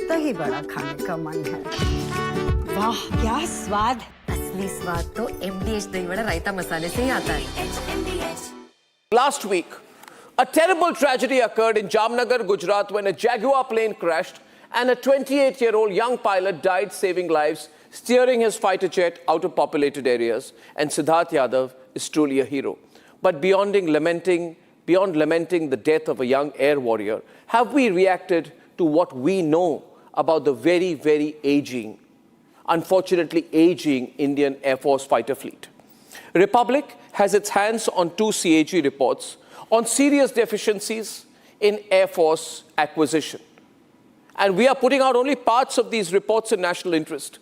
दही बड़ा खाने का मन है। वाह क्या स्वाद! असली स्वाद तो MDH दही बड़ा रायता मसाले से ही आता है। Last week, a terrible tragedy occurred in Jamnagar, Gujarat when a Jaguar plane crashed and a 28-year-old young pilot died saving lives, steering his fighter jet out of populated areas. And Siddharth Yadav is truly a hero. But beyond lamenting the death of a young air warrior, have we reacted to what we know about the very, very unfortunately aging Indian Air Force fighter fleet? Republic has its hands on 2 CAG reports on serious deficiencies in Air Force acquisition. And we are putting out only parts of these reports in national interest.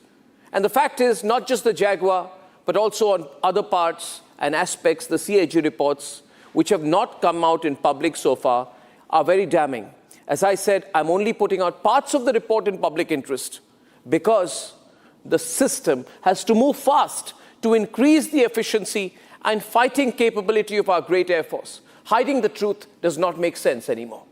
And the fact is, not just the Jaguar, but also on other parts and aspects, the CAG reports, which have not come out in public so far, are very damning. As I said, I'm only putting out parts of the report in public interest because the system has to move fast to increase the efficiency and fighting capability of our great Air Force. Hiding the truth does not make sense anymore.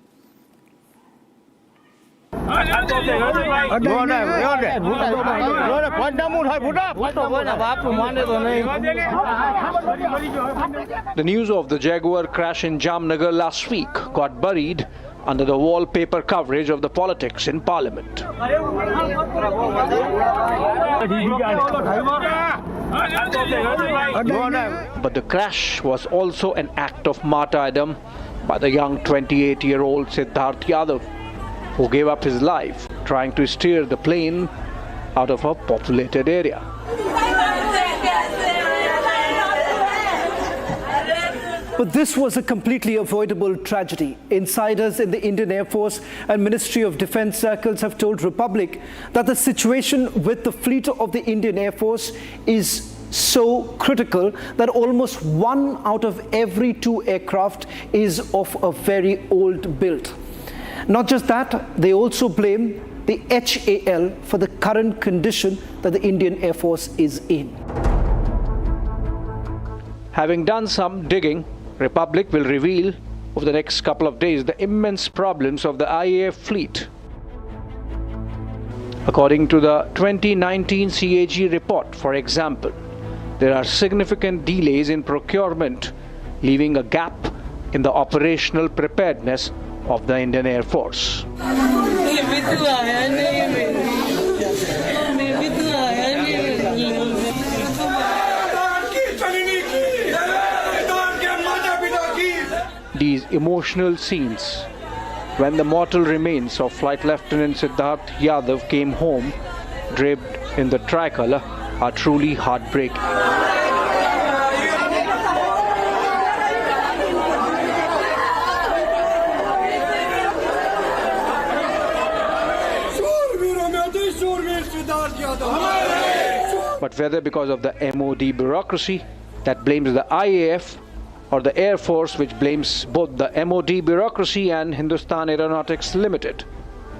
The news of the Jaguar crash in Jamnagar last week got buried under the wallpaper coverage of the politics in Parliament. But the crash was also an act of martyrdom by the young 28-year-old Siddharth Yadav, who gave up his life trying to steer the plane out of a populated area. But this was a completely avoidable tragedy. Insiders in the Indian Air Force and Ministry of Defence circles have told Republic that the situation with the fleet of the Indian Air Force is so critical that almost 1 out of every 2 aircraft is of a very old build. Not just that, they also blame the HAL for the current condition that the Indian Air Force is in. Having done some digging, Republic will reveal over the next couple of days the immense problems of the IAF fleet. According to the 2019 CAG report, for example, there are significant delays in procurement, leaving a gap in the operational preparedness of the Indian Air Force. These emotional scenes, when the mortal remains of Flight Lieutenant Siddharth Yadav came home draped in the tricolour, are truly heartbreaking. But whether because of the MOD bureaucracy that blames the IAF or the Air Force which blames both the MOD bureaucracy and Hindustan Aeronautics Limited,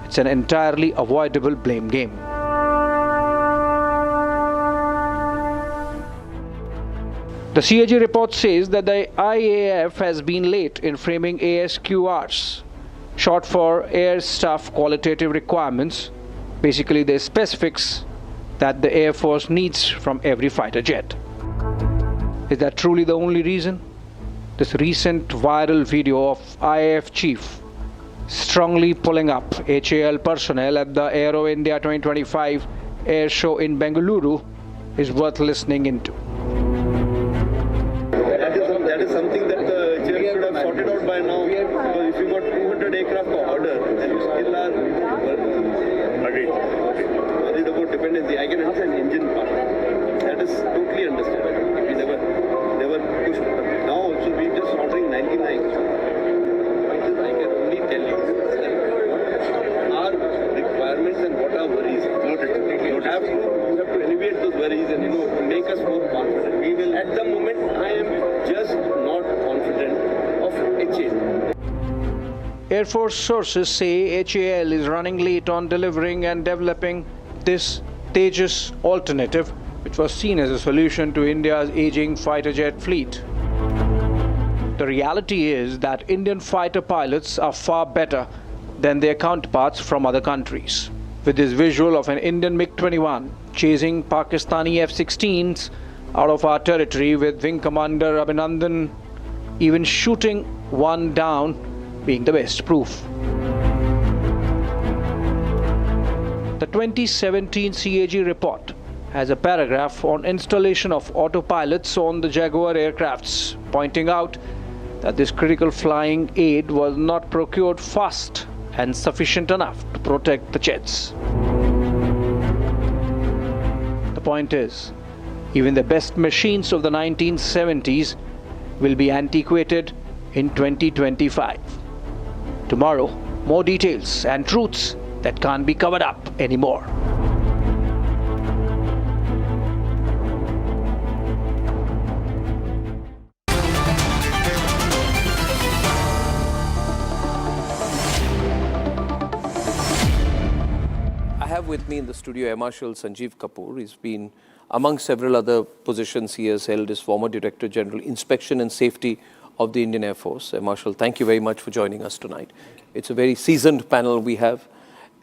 it's an entirely avoidable blame game. The CAG report says that the IAF has been late in framing ASQRs, short for Air Staff Qualitative Requirements, basically the specifics that the Air Force needs from every fighter jet. Is that truly the only reason? This recent viral video of IAF chief strongly pulling up HAL personnel at the Aero India 2025 air show in Bengaluru is worth listening into. That is something that the chair should have sorted out by now. Because if you got 200 aircraft to order, then you still are worried about dependency. I can understand engine part. That is totally understandable. We never pushed. Now also we just ordering 99. I can only tell you our requirements and what our worries are. You have to alleviate those worries and make us more confident. We will. At the moment, I am just not confident of HAL. Air Force sources say HAL is running late on delivering and developing this Tejas alternative, which was seen as a solution to India's aging fighter jet fleet. The reality is that Indian fighter pilots are far better than their counterparts from other countries. with this visual of an Indian MiG-21 chasing Pakistani F-16s out of our territory, with Wing Commander Abhinandan even shooting one down being the best proof. The 2017 CAG report has a paragraph on installation of autopilots on the Jaguar aircrafts, pointing out that this critical flying aid was not procured fast and sufficient enough to protect the jets. The point is, even the best machines of the 1970s will be antiquated in 2025. Tomorrow, more details and truths that can't be covered up anymore. I have with me in the studio Air Marshal Sanjeev Kapoor. He's been, among several other positions he has held, as former Director General, Inspection and Safety of the Indian Air Force. Air Marshal, thank you very much for joining us tonight. It's a very seasoned panel we have.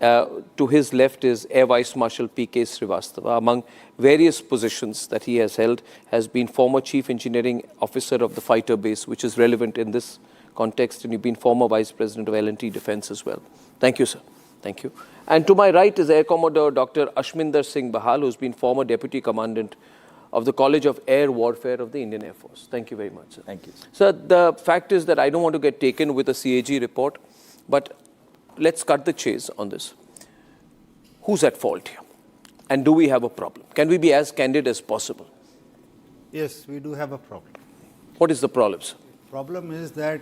To his left is Air Vice Marshal P.K. Srivastava. Among various positions that he has held, has been former Chief Engineering Officer of the Fighter Base, which is relevant in this context, and you've been former Vice President of L&T Defence as well. Thank you, sir. Thank you. And to my right is Air Commodore Dr. Ashminder Singh Bahal, who's been former Deputy Commandant of the College of Air Warfare of the Indian Air Force. Thank you very much, sir. Thank you, sir. Sir, the fact is that I don't want to get taken with a CAG report, but let's cut the chase on this. Who's at fault here? And do we have a problem? Can we be as candid as possible? Yes, we do have a problem. What is the problem, sir? Problem is that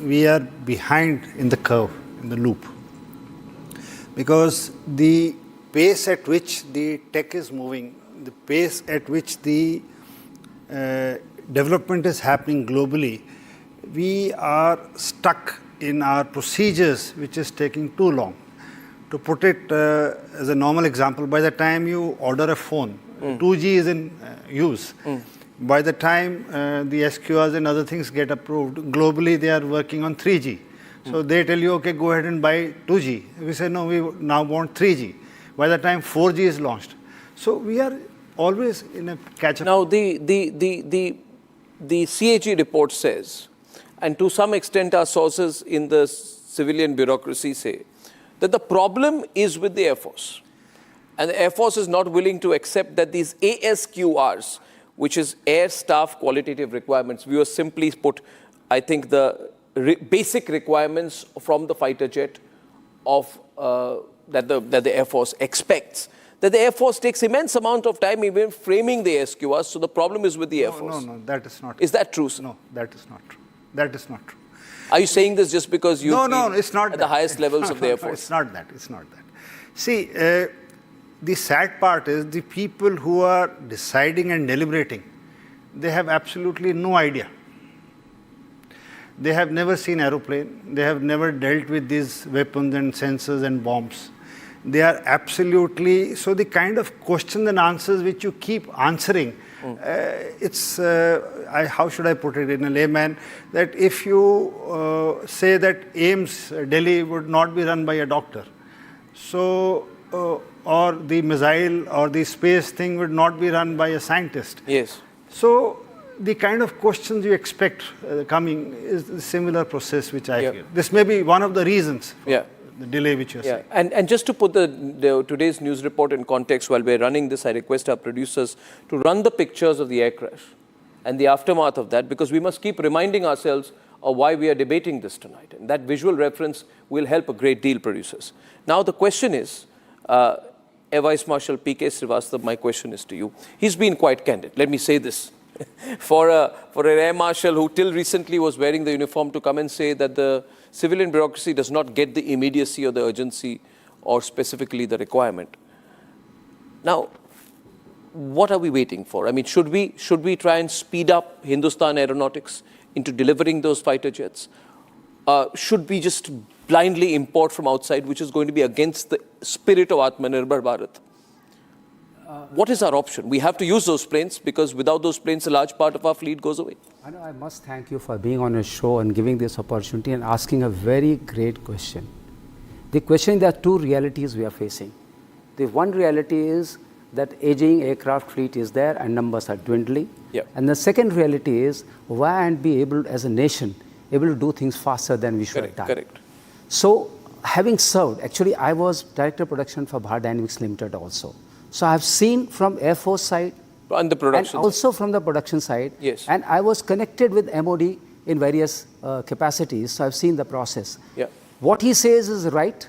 we are behind in the curve, in the loop. Because the pace at which the tech is moving, the pace at which the development is happening globally, we are stuck in our procedures, which is taking too long. To put it as a normal example, by the time you order a phone, 2G is in use. By the time the SQRs and other things get approved, globally they are working on 3G. So they tell you, okay, go ahead and buy 2G. We say, no, we now want 3G. By the time 4G is launched. So we are always in a catch-up. Now, the CAG report says, and to some extent our sources in the civilian bureaucracy say, that the problem is with the Air Force. And the Air Force is not willing to accept that these ASQRs, which is Air Staff Qualitative Requirements, we were simply put, I think, the basic requirements from the fighter jet of that the Air Force expects. That the Air Force takes immense amount of time even framing the ASQRs, so the problem is with the Air Force. No, that is not true. Is that true, sir? No, that is not true. That is not true. Are you saying this just because you've No, it's not at that. the highest levels of the Air Force? It's not that. It's not that. See, the sad part is the people who are deciding and deliberating, they have absolutely no idea. They have never seen aeroplane. They have never dealt with these weapons and sensors and bombs. They are absolutely, so the kind of questions and answers which you keep answering, it's, how should I put it in a layman, that if you say that AIIMS, Delhi would not be run by a doctor, so, or the missile or the space thing would not be run by a scientist. Yes. So, the kind of questions you expect coming is a similar process which I feel. This may be one of the reasons for the delay which you're saying. And just to put the today's news report in context, while we're running this, I request our producers to run the pictures of the air crash and the aftermath of that, because we must keep reminding ourselves of why we are debating this tonight. And that visual reference will help a great deal, producers. Now the question is, Air Vice Marshal P.K. Srivastava, my question is to you. He's been quite candid. Let me say this. For an Air Marshal who till recently was wearing the uniform to come and say that the civilian bureaucracy does not get the immediacy or the urgency or specifically the requirement. Now, what are we waiting for? I mean, should we try and speed up Hindustan Aeronautics into delivering those fighter jets? Should we just blindly import from outside, which is going to be against the spirit of Atmanirbhar Bharat? What is our option? We have to use those planes because without those planes, a large part of our fleet goes away. I must thank you for being on your show and giving this opportunity and asking a very great question. The question, there are two realities we are facing. The one reality is that aging aircraft fleet is there and numbers are dwindling. Yeah. And the second reality is why aren't we able, as a nation, able to do things faster than we should have done. Correct. So having served, actually I was Director of Production for Bharat Dynamics Limited also. So I've seen from Air Force side On the production and also from the production side. Yes. And I was connected with MOD in various capacities, so I've seen the process. Yeah. What he says is right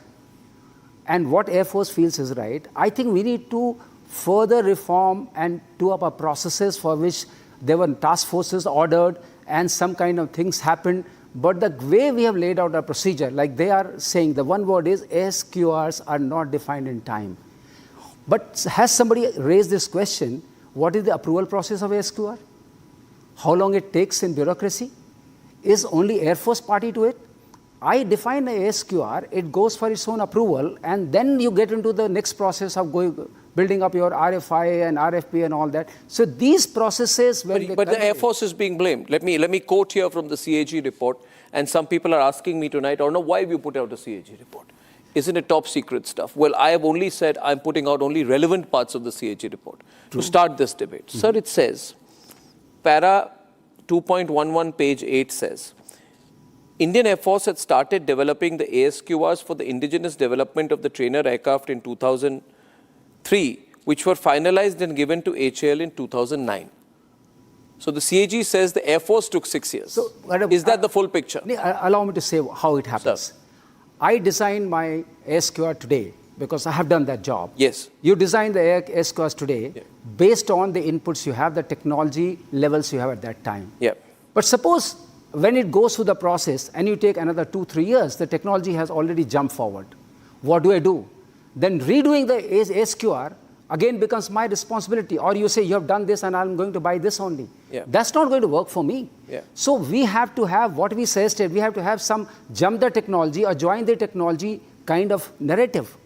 and what Air Force feels is right. I think we need to further reform and do up our processes for which there were task forces ordered and some kind of things happened. But the way we have laid out our procedure, like they are saying, the one word is ASQRs are not defined in time. But has somebody raised this question, what is the approval process of ASQR? How long it takes in bureaucracy? Is only Air Force party to it? I define the ASQR, it goes for its own approval, and then you get into the next process of building up your RFI and RFP and all that. So these processes... But the Air Force is being blamed. Let me quote here from the CAG report, and some people are asking me tonight, I don't know why you put out a CAG report. Isn't it top secret stuff? Well, I have only said I'm putting out only relevant parts of the CAG report to start this debate. Sir, it says, para 2.11 page 8 says, Indian Air Force had started developing the ASQRs for the indigenous development of the trainer aircraft in 2003, which were finalized and given to HAL in 2009. So the CAG says the Air Force took 6 years. So, is that the full picture? Allow me to say how it happens. Sir. I designed my ASQR today because I have done that job. Yes. You design the ASQRs today based on the inputs you have, the technology levels you have at that time. Yeah. But suppose when it goes through the process and you take another 2-3 years, the technology has already jumped forward. What do? Then redoing the ASQR again becomes my responsibility. Or you say, you have done this and I'm going to buy this only. Yeah. That's not going to work for me. Yeah. So we have to have what we suggested. We have to have some jump the technology or join the technology kind of narrative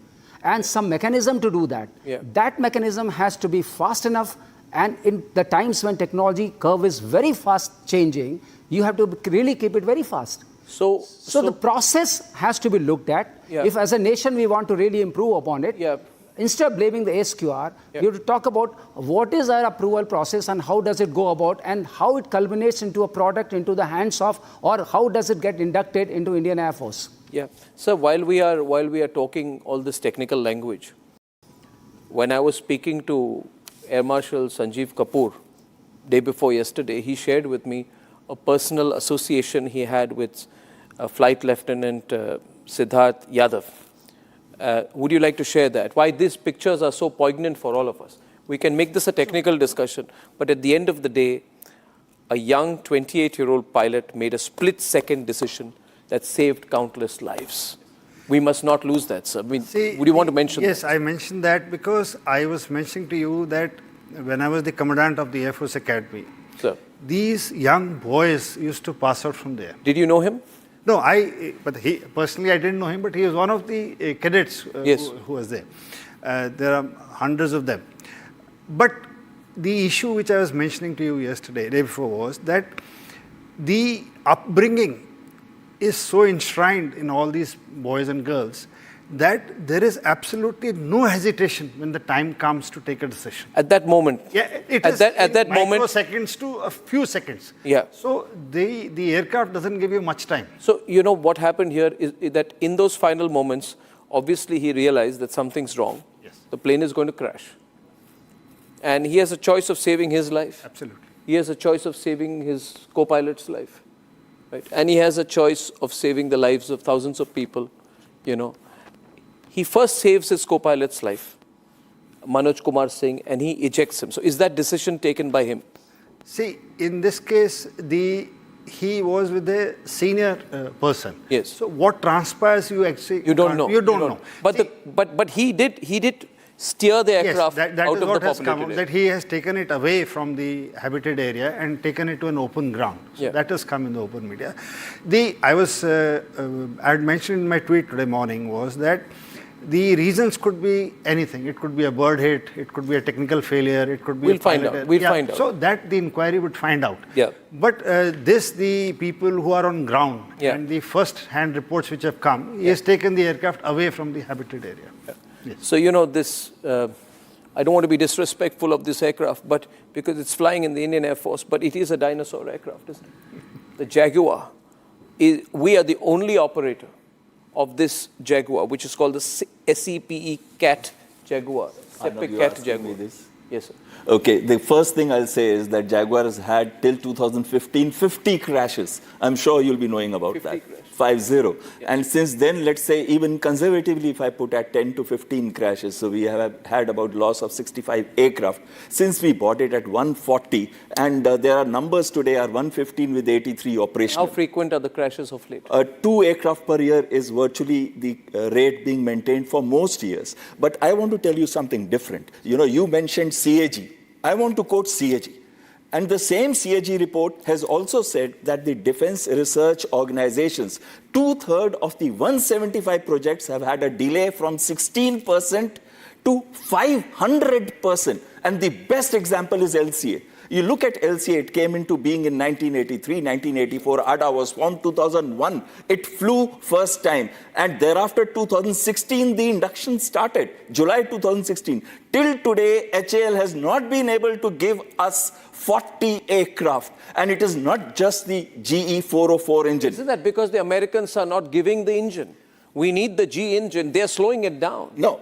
and some mechanism to do that. Yeah. That mechanism has to be fast enough, and in the times when technology curve is very fast changing, you have to really keep it very fast. So the process has to be looked at. Yeah. If as a nation we want to really improve upon it, instead of blaming the ASQR, we have to talk about what is our approval process and how does it go about and how it culminates into a product into the hands of, or how does it get inducted into Indian Air Force. Yeah. So while we are talking all this technical language, when I was speaking to Air Marshal Sanjeev Kapoor day before yesterday, he shared with me a personal association he had with Flight Lieutenant Siddharth Yadav. Would you like to share that? Why these pictures are so poignant for all of us? We can make this a technical discussion, but at the end of the day, a young 28-year-old pilot made a split-second decision that saved countless lives. We must not lose that, sir. I mean, would you want to mention Yes, that? I mentioned that because I was mentioning to you that when I was the commandant of the Air Force Academy, Sir. These young boys used to pass out from there. Did you know him? No, personally I didn't know him, but he was one of the cadets who was there. There are hundreds of them. But the issue which I was mentioning to you yesterday, day before, was that the upbringing is so enshrined in all these boys and girls that there is absolutely no hesitation when the time comes to take a decision. At that moment. Yeah, it at is that moment. Microseconds to a few seconds. Yeah. So the aircraft doesn't give you much time. So, you know, what happened here is that in those final moments, obviously he realized that something's wrong. Yes. The plane is going to crash. And he has a choice of saving his life. Absolutely. He has a choice of saving his co-pilot's life. Right? And he has a choice of saving the lives of thousands of people, you know. He first saves his co-pilot's life, Manoj Kumar Singh, and he ejects him. So is that decision taken by him? See, in this case, he was with a senior person. Yes. So what transpires you actually? You don't know. You don't know. But he did steer the aircraft yes, that out is of what the has come populated out, area. that he has taken it away from the habited area and taken it to an open ground. So that has come in the open media. I had mentioned in my tweet today morning was that The reasons could be anything. It could be a bird hit, it could be a technical failure, it could be We'll a find pilot out. error. We'll find out. So that the inquiry would find out. Yeah. But the people who are on ground Yeah. and the first-hand reports which have come, he has taken the aircraft away from the habited area. Yes. So, this, I don't want to be disrespectful of this aircraft, but because it's flying in the Indian Air Force, but it is a dinosaur aircraft, isn't it? The Jaguar, we are the only operator of this Jaguar, which is called the SEPE Cat Jaguar. Arnab, you Cat asking Jaguar. me this? Yes, sir. Okay, the first thing I'll say is that Jaguar has had till 2015 50 crashes. I'm sure you'll be knowing about 50 that. crashes. 50. Yeah. And since then, let's say even conservatively, if I put at 10 to 15 crashes, so we have had about loss of 65 aircraft since we bought it at 140. And there are numbers today are 115 with 83 operational. How frequent are the crashes of late? 2 aircraft per year is virtually the rate being maintained for most years. But I want to tell you something different. You mentioned CAG. I want to quote CAG. And the same CAG report has also said that the defense research organizations, 2/3 of the 175 projects have had a delay from 16% to 500%. And the best example is LCA. You look at LCA, it came into being in 1983, 1984. ADA was formed 2001. It flew first time. And thereafter, 2016, the induction started, July 2016. Till today, HAL has not been able to give us 40 aircraft. And it is not just the GE 404 engine. Isn't that because the Americans are not giving the engine? We need the G engine. They're slowing it down. No,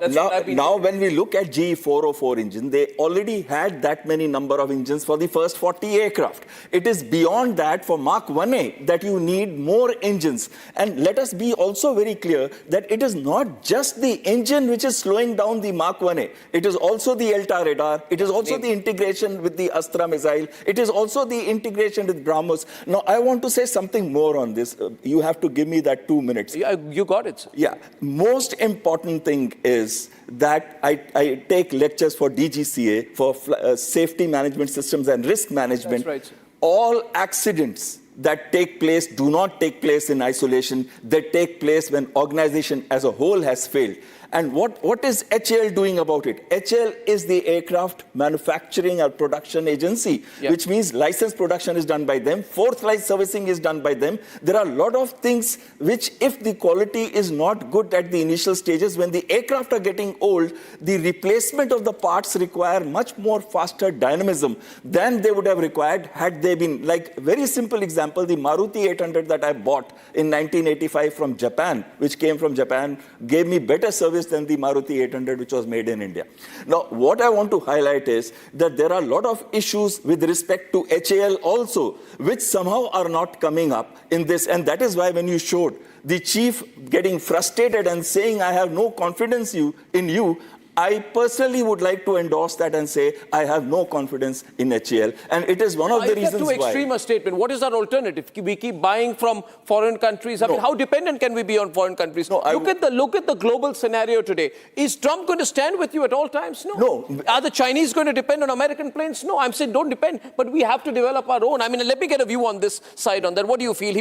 now when we look at GE 404 engine, they already had that many number of engines for the first 40 aircraft. It is beyond that for Mark 1A that you need more engines. And let us be also very clear that it is not just the engine which is slowing down the Mark 1A. It is also the ELTA radar. It is also the integration with the Astra missile. It is also the integration with BrahMos. Now, I want to say something more on this. You have to give me that 2 minutes. You got it, sir. Yeah, most important thing is that I take lectures for DGCA, for safety management systems and risk management. That's right, sir. All accidents that take place do not take place in isolation. They take place when organization as a whole has failed. And what is HAL doing about it? HAL is the aircraft manufacturing or production agency, which means license production is done by them. Fourth line servicing is done by them. There are a lot of things which, if the quality is not good at the initial stages, when the aircraft are getting old, the replacement of the parts require much more faster dynamism than they would have required had they been, like, very simple example, the Maruti 800 that I bought in 1985 from Japan, which came from Japan, gave me better service than the Maruti 800 which was made in India. Now, what I want to highlight is that there are a lot of issues with respect to HAL also, which somehow are not coming up in this. And that is why when you showed the chief getting frustrated and saying, I have no confidence in you, I personally would like to endorse that and say I have no confidence in HAL. And it is one of the reasons why. Too extreme a statement. What is our alternative? We keep buying from foreign countries. I mean, how dependent can we be on foreign countries? No, look at the global scenario today. Is Trump going to stand with you at all times? No. Are the Chinese going to depend on American planes? No. I'm saying don't depend, but we have to develop our own. I mean, let me get a view on this side on that. What do you feel?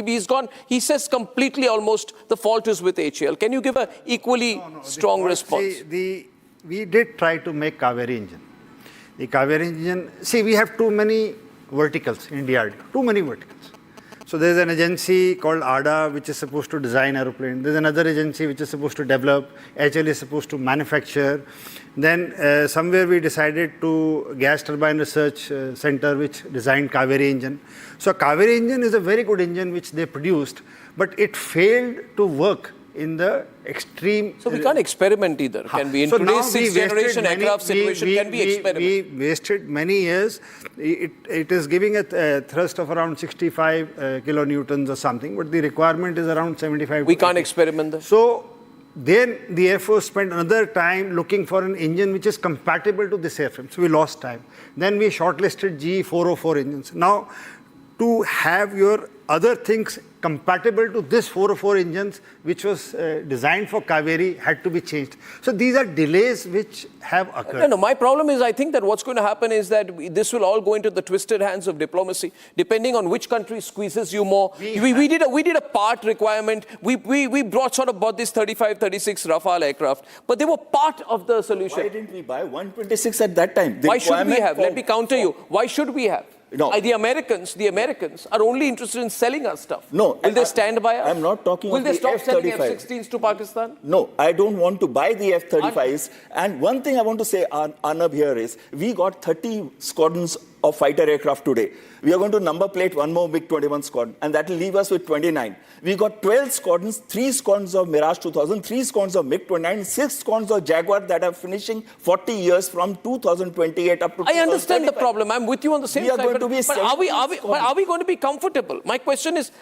He says completely almost the fault is with HAL. Can you give an equally strong response? We did try to make Kaveri engine. The Kaveri engine, we have too many verticals in DRDO, too many verticals. So there's an agency called ADA which is supposed to design aeroplane. There's another agency which is supposed to develop. HAL is supposed to manufacture. Then somewhere we decided to Gas Turbine Research Center which designed Kaveri engine. So Kaveri engine is a very good engine which they produced, but it failed to work in the extreme. So we can't experiment either, can we? In today's sixth generation aircraft situation, can we experiment? We wasted many years. It is giving a thrust of around 65 kilonewtons or something, but the requirement is around 75. We can't experiment there. So then the Air Force spent another time looking for an engine which is compatible to this airframe. So we lost time. Then we shortlisted GE 404 engines. Now, to have your other things compatible to this 404 engines, which was designed for Kaveri, had to be changed. So these are delays which have occurred. No, my problem is I think that what's going to happen is that this will all go into the twisted hands of diplomacy, depending on which country squeezes you more. We did a part requirement. We sort of bought this 35, 36 Rafale aircraft, but they were part of the solution. Why didn't we buy 126 at that time? Why should we have? Let me counter you. Why should we have? No. The Americans are only interested in selling us stuff. No. Will they stand by us? I'm not talking Will of they the stop selling F-35. F-16s to Pakistan? No, I don't want to buy the F-35s. And one thing I want to say, Arnab, here is, we got 30 squadrons of fighter aircraft today. We are going to number plate one more MiG-21 squadron, and that will leave us with 29. We got 12 squadrons, 3 squadrons of Mirage 2000, 3 squadrons of MiG-29, 6 squadrons of Jaguar that are finishing 40 years from 2028 up to 2035. I understand the problem. I'm with you on the same side. But are we going to be comfortable? My question is,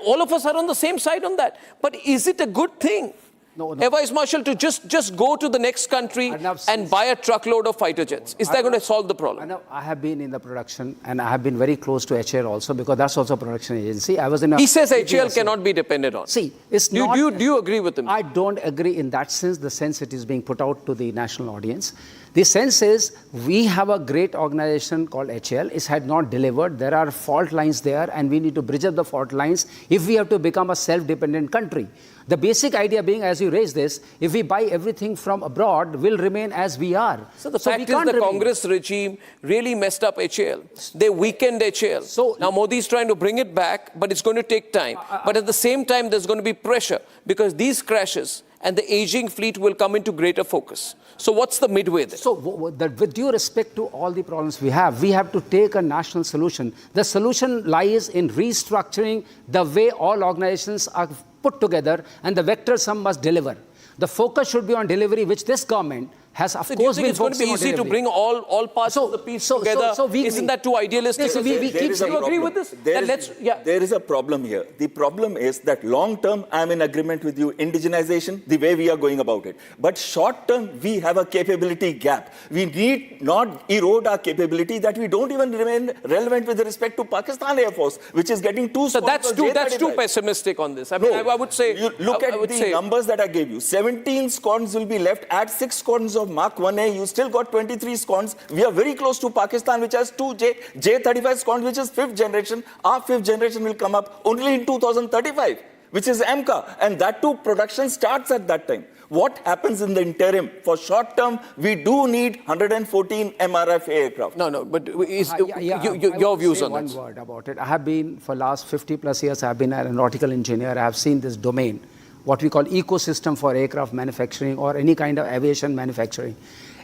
all of us are on the same side on that. But is it a good thing? No. Air Vice Marshal, to just go to the next country and buy a truckload of fighter jets? Is that going to solve the problem? I have been in the production, and I have been very close to HAL also, because that's also a production agency. I was in. He says HAL cannot be depended on. See, it's do you agree with him? I don't agree in that sense, the sense it is being put out to the national audience. The sense is, we have a great organization called HAL. It had not delivered. There are fault lines there, and we need to bridge up the fault lines if we have to become a self-dependent country. The basic idea being, as you raise this, if we buy everything from abroad, we'll remain as we are. So the fact is the Congress regime really messed up HAL. They weakened HAL. So now Modi is trying to bring it back, but it's going to take time. But at the same time, there's going to be pressure, because these crashes and the aging fleet will come into greater focus. So what's the midway there? So with due respect to all the problems we have to take a national solution. The solution lies in restructuring the way all organizations are put together, and the vector sum must deliver. The focus should be on delivery, which this government has, of course, been focusing on. It's going to be easy to bring all parts of the piece together. Isn't that too idealistic? Do you agree with this? There is a problem here. The problem is that long term, I'm in agreement with you, indigenization, the way we are going about it. But short term, we have a capability gap. We need not erode our capability that we don't even remain relevant with respect to Pakistan Air Force, which is getting too small. So that's too pessimistic on this. I mean, I would say... Look at the numbers that I gave you. 17 squadrons will be left. Add 6 squadrons of Mark 1A, you still got 23 squadrons. We are very close to Pakistan, which has 2 J-35 squadrons, which is 5th generation. Our 5th generation will come up only in 2035, which is AMCA. And that too, production starts at that time. What happens in the interim? For short term, we do need 114 MRF aircraft. No, but your views on this? One word about it. I have been, for last 50 plus years, I have been an aeronautical engineer. I have seen this domain, what we call ecosystem for aircraft manufacturing or any kind of aviation manufacturing.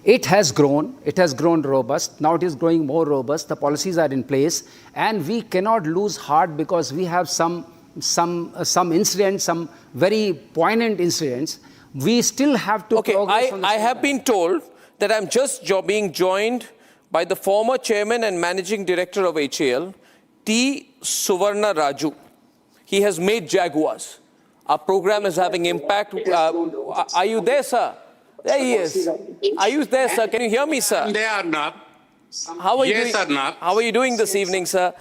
It has grown robust. Now it is growing more robust. The policies are in place, and we cannot lose heart because we have some incidents, some very poignant incidents. We still have to progress on the I have been told that I'm just being joined by the former chairman and managing director of HAL, T. Suvarna Raju. He has made Jaguars. Our program is having impact. Are you there, sir? There he is. Are you there, sir? Can you hear me, sir? I'm there, Arnab. How are you yes, doing? Arnab. How are you doing this evening, sir?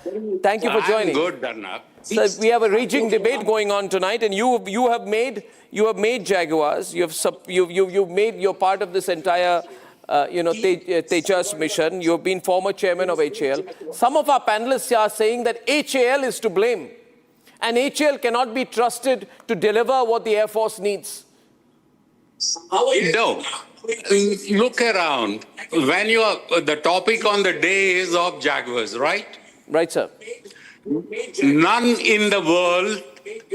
Thank you for joining. I'm good, Arnab. Sir, we have a raging debate going on tonight, and you have made Jaguars. You're part of this entire Tejas mission. You've been former chairman of HAL. Some of our panelists are saying that HAL is to blame, and HAL cannot be trusted to deliver what the Air Force needs. No. Look around. When the topic on the day is of Jaguars, right? Right, sir. None in the world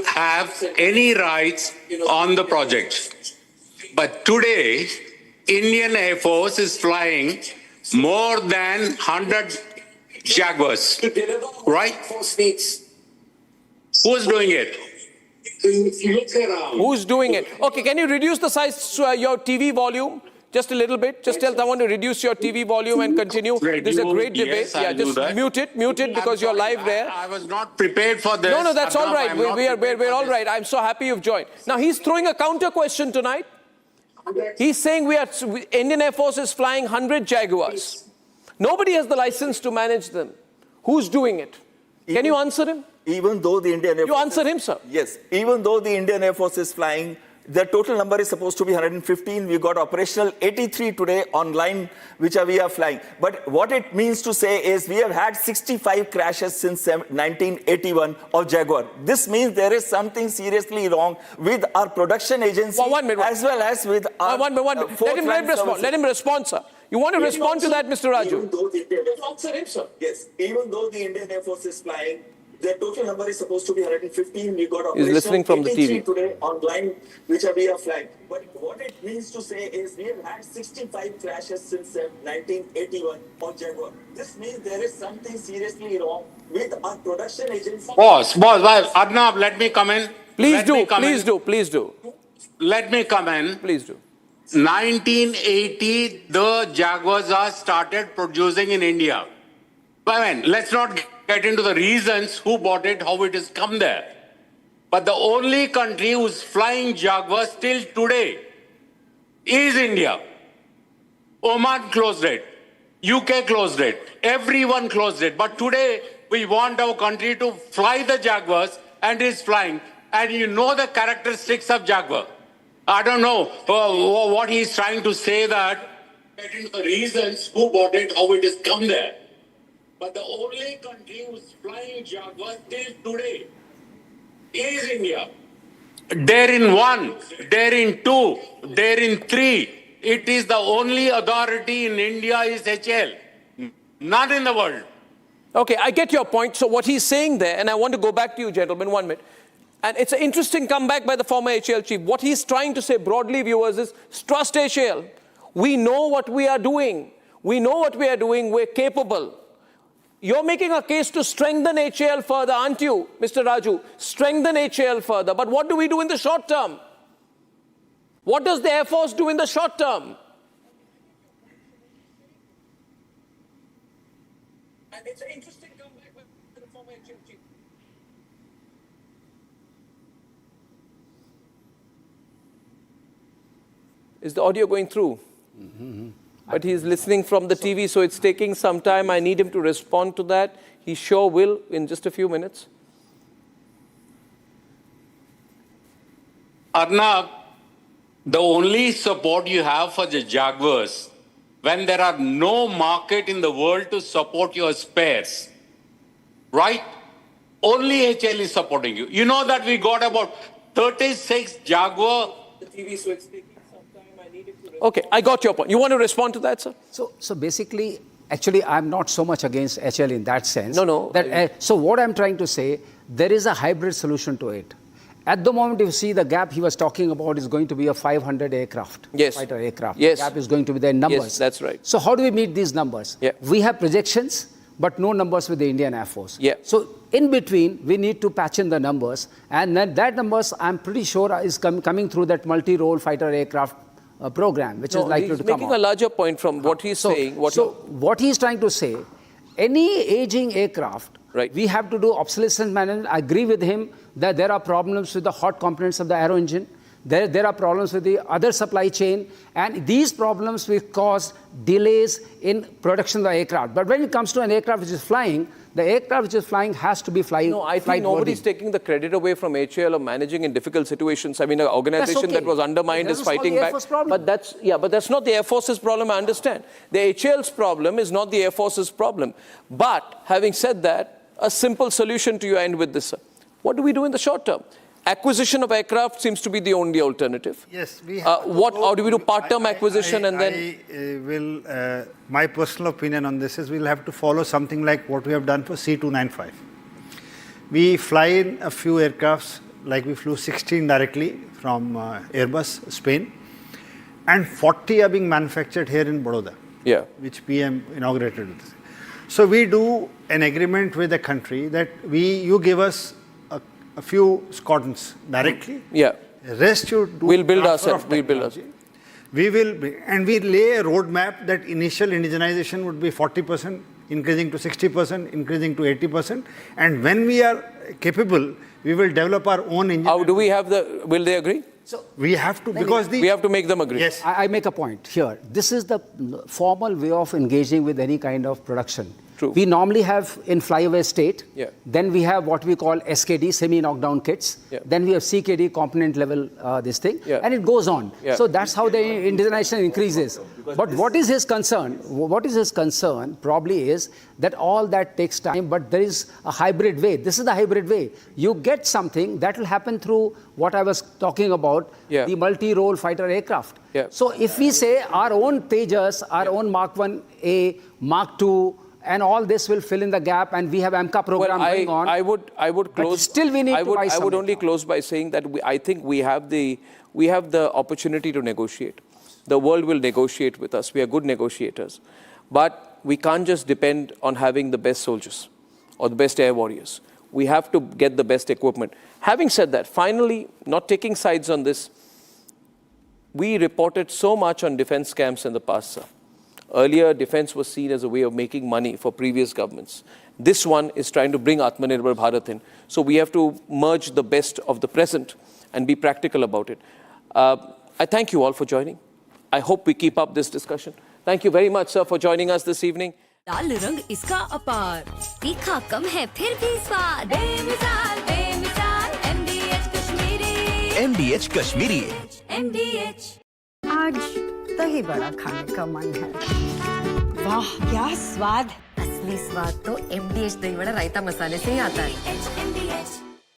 have any rights on the project. But today, Indian Air Force is flying more than 100 Jaguars, right? Who's doing it? Who's doing it? Okay, can you reduce the size your TV volume? Just a little bit. Just tell someone to reduce your TV volume and continue. This is a great debate. Yes, just mute it because you're live there. I was not prepared for this. No, that's all right. We're all right. I'm so happy you've joined. Now, he's throwing a counter question tonight. He's saying Indian Air Force is flying 100 Jaguars. Nobody has the license to manage them. Who's doing it? Can you answer him? Even though the Indian Air You Force answer him, sir. Yes, even though the Indian Air Force is flying, the total number is supposed to be 115. We got operational 83 today online, which we are flying. But what it means to say is we have had 65 crashes since 1981 of Jaguar. This means there is something seriously wrong with our production agency as well as with our... One minute. Let him respond. Let him respond, sir. You want to respond to that, Mr. Raju? Answer him, sir. Yes, even though the Indian Air Force is flying, their total number is supposed to be 115. We got He's listening from the TV. Today online, which we are flying. But what it means to say is we have had 65 crashes since 1981 on Jaguar. This means there is something seriously wrong with our production agency. Boss, Arnab, let me come in. Please do. Let me come in. Please do. 1980, the Jaguars are started producing in India. I mean, let's not get into the reasons who bought it, how it has come there. But the only country who's flying Jaguars till today is India. Oman closed it. UK closed it. Everyone closed it. But today, we want our country to fly the Jaguars, and it's flying. And you know the characteristics of Jaguar. I don't know what he's trying to say, that get into the reasons who bought it, how it has come there. But the only country who's flying Jaguar till today is India. They're in 1, they're in 2, they're in 3. It is the only authority in India is HL. Not in the world. Okay, I get your point. So what he's saying there, and I want to go back to you, gentlemen, 1 minute. And it's an interesting comeback by the former HL chief. What he's trying to say broadly, viewers, is trust HL. We know what we are doing. We're capable. You're making a case to strengthen HAL further, aren't you, Mr. Raju? Strengthen HAL further. But what do we do in the short term? What does the Air Force do in the short term? And it's an interesting comeback by the former HAL chief. Is the audio going through? But he's listening from the TV, so it's taking some time. I need him to respond to that. He sure will in just a few minutes. Arnab, the only support you have for the Jaguars, when there are no market in the world to support your spares, right? Only HL is supporting you. You know that we got about 36 Jaguar. The TV, so it's taking some time. I need him to. Okay, I got your point. You want to respond to that, sir? So basically, actually, I'm not so much against HL in that sense. No. So what I'm trying to say, there is a hybrid solution to it. At the moment, if you see the gap he was talking about is going to be a 500 aircraft, fighter aircraft. Yes. The gap is going to be their numbers. Yes, that's right. So how do we meet these numbers? Yeah. We have projections, but no numbers with the Indian Air Force. Yeah. So in between, we need to patch in the numbers, and then that numbers, I'm pretty sure, is coming through that multi-role fighter aircraft program, which is likely to come He's making a larger point from what he's saying. What he's trying to say, any aging aircraft, right, we have to do obsolescence management. I agree with him that there are problems with the hot components of the aero engine. There are problems with the other supply chain, and these problems will cause delays in production of the aircraft. But when it comes to an aircraft which is flying, the aircraft which is flying has to be flying. No, I think nobody's taking the credit away from HAL of managing in difficult situations. I mean, an organization that was undermined is fighting back. But that's not the Air Force's problem, I understand. The HAL's problem is not the Air Force's problem. But having said that, a simple solution to you end with this, sir. What do we do in the short term? Acquisition of aircraft seems to be the only alternative. Yes, we have. How do we do part-term acquisition and then? My personal opinion on this is we'll have to follow something like what we have done for C295. We fly in a few aircrafts, like we flew 16 directly from Airbus, Spain, and 40 are being manufactured here in Baroda, which PM inaugurated with this. So we do an agreement with the country that you give us a few squadrons directly. Yeah. The rest you do. We'll build ourselves. We lay a roadmap that initial indigenization would be 40%, increasing to 60%, increasing to 80%. And when we are capable, we will develop our own engine. How do we have will they agree? So we have to, we have to make them agree. Yes. I make a point here. This is the formal way of engaging with any kind of production. True. We normally have in flyaway state. Yeah. Then we have what we call SKD, semi-knockdown kits. Yeah. Then we have CKD, component level this thing. Yeah. And it goes on. Yeah. So that's how the indigenization increases. But what is his concern? What is his concern probably is that all that takes time, but there is a hybrid way. This is the hybrid way. You get something that will happen through what I was talking about, Yeah. the multi-role fighter aircraft. Yeah. So if we say our own Tejas, our own Mark 1A, Mark 2, and all this will fill in the gap, and we have AMCA program going on. I would close. But still we need to buy I some would only aircraft. close by saying that I think we have the opportunity to negotiate. The world will negotiate with us. We are good negotiators, but we can't just depend on having the best soldiers or the best air warriors. We have to get the best equipment. Having said that, finally, not taking sides on this, we reported so much on defense scams in the past, sir. Earlier, defense was seen as a way of making money for previous governments. This one is trying to bring Atmanirbhar Bharat in. So we have to merge the best of the present and be practical about it. I thank you all for joining. I hope we keep up this discussion. Thank you very much, sir, for joining us this evening. लाल रंग इसका अपार, तीखा कम है फिर भी स्वाद, बेमिसाल बेमिसाल MDH Kashmiri, MDH Kashmiri, MDH। आज दही बड़ा खाने का मन है। वाह क्या स्वाद! असली स्वाद तो MDH दही वड़ा रायता मसाले से ही आता है।